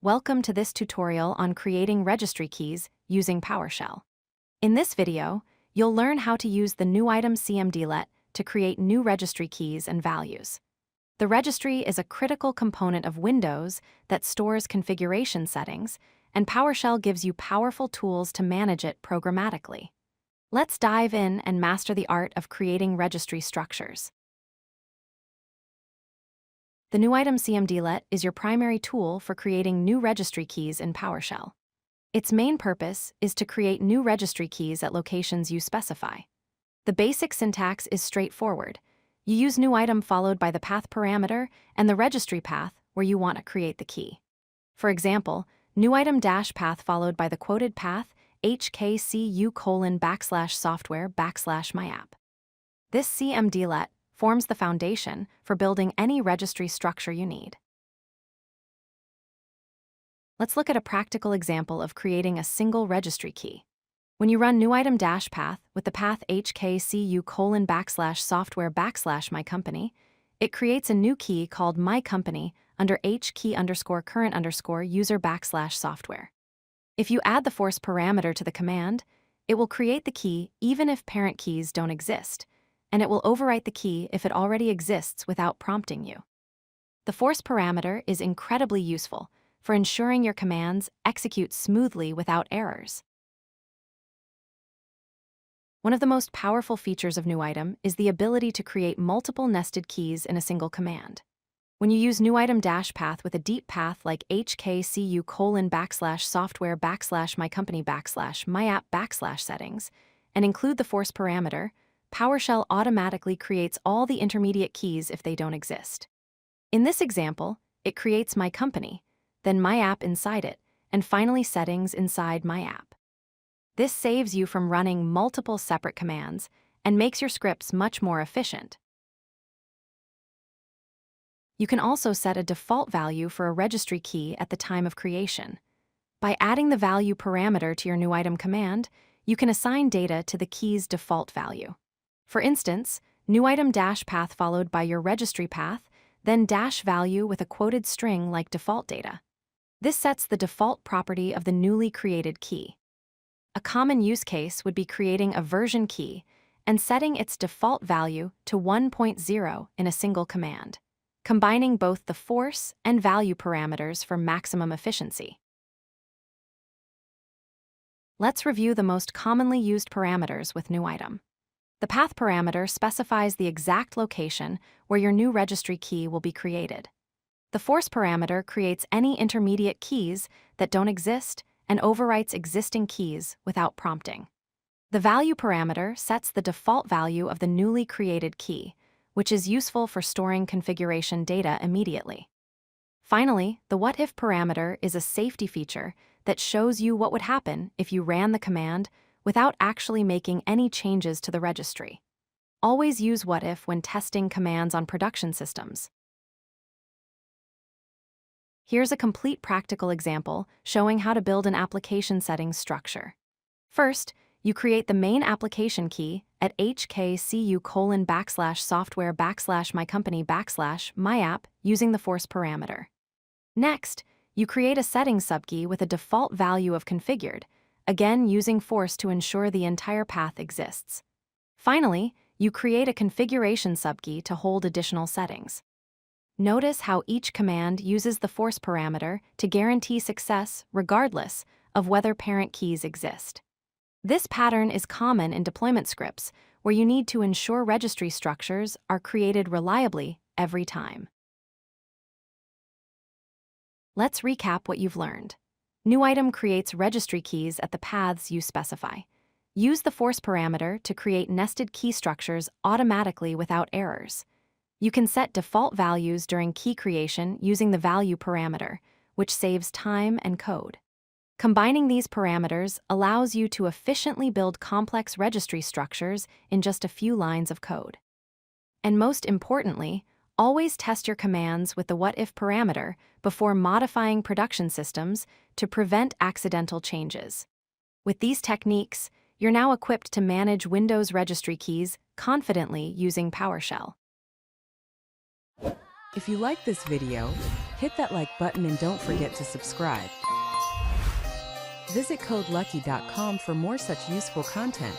Welcome to this tutorial on creating registry keys using PowerShell. In this video, you'll learn how to use the new item Cmdlet to create new registry keys and values. The registry is a critical component of Windows that stores configuration settings, and PowerShell gives you powerful tools to manage it programmatically. Let's dive in and master the art of creating registry structures. The new item Cmdlet is your primary tool for creating new registry keys in PowerShell. Its main purpose is to create new registry keys at locations you specify. The basic syntax is straightforward. You use new item followed by the path parameter and the registry path where you want to create the key. For example, new item dash path followed by the quoted path hkcu:\software\myapp. This Cmdlet forms the foundation for building any registry structure you need. Let's look at a practical example of creating a single registry key. When you run new item dash path with the path hkcu:\software\mycompany, it creates a new key called mycompany under hkey_current_user\software. If you add the force parameter to the command, it will create the key even if parent keys don't exist, and it will overwrite the key if it already exists without prompting you. The force parameter is incredibly useful for ensuring your commands execute smoothly without errors. One of the most powerful features of new item is the ability to create multiple nested keys in a single command. When you use new item dash path with a deep path like hkcu:\software\mycompany\myapp\settings and include the force parameter, PowerShell automatically creates all the intermediate keys if they don't exist. In this example, it creates mycompany, then myapp inside it, and finally settings inside myapp. This saves you from running multiple separate commands and makes your scripts much more efficient. You can also set a default value for a registry key at the time of creation. By adding the value parameter to your new item command, you can assign data to the key's default value. For instance, new item dash path followed by your registry path, then dash value with a quoted string like default data. This sets the default property of the newly created key. A common use case would be creating a version key and setting its default value to 1.0 in a single command, combining both the force and value parameters for maximum efficiency. Let's review the most commonly used parameters with new item. The path parameter specifies the exact location where your new registry key will be created. The force parameter creates any intermediate keys that don't exist and overwrites existing keys without prompting. The value parameter sets the default value of the newly created key, which is useful for storing configuration data immediately. Finally, the what-if parameter is a safety feature that shows you what would happen if you ran the command without actually making any changes to the registry. Always use what-if when testing commands on production systems. Here's a complete practical example showing how to build an application settings structure. First, you create the main application key at hkcu:\software\mycompany\myapp using the force parameter. Next, you create a settings subkey with a default value of configured, again using force to ensure the entire path exists. Finally, you create a configuration subkey to hold additional settings. Notice how each command uses the force parameter to guarantee success regardless of whether parent keys exist. This pattern is common in deployment scripts where you need to ensure registry structures are created reliably every time. Let's recap what you've learned. New item creates registry keys at the paths you specify. Use the force parameter to create nested key structures automatically without errors. You can set default values during key creation using the value parameter, which saves time and code. Combining these parameters allows you to efficiently build complex registry structures in just a few lines of code. And most importantly, always test your commands with the what-if parameter before modifying production systems to prevent accidental changes. With these techniques, you're now equipped to manage Windows registry keys confidently using PowerShell. If you like this video, hit that like button and don't forget to subscribe. Visit codelucky.com for more such useful content.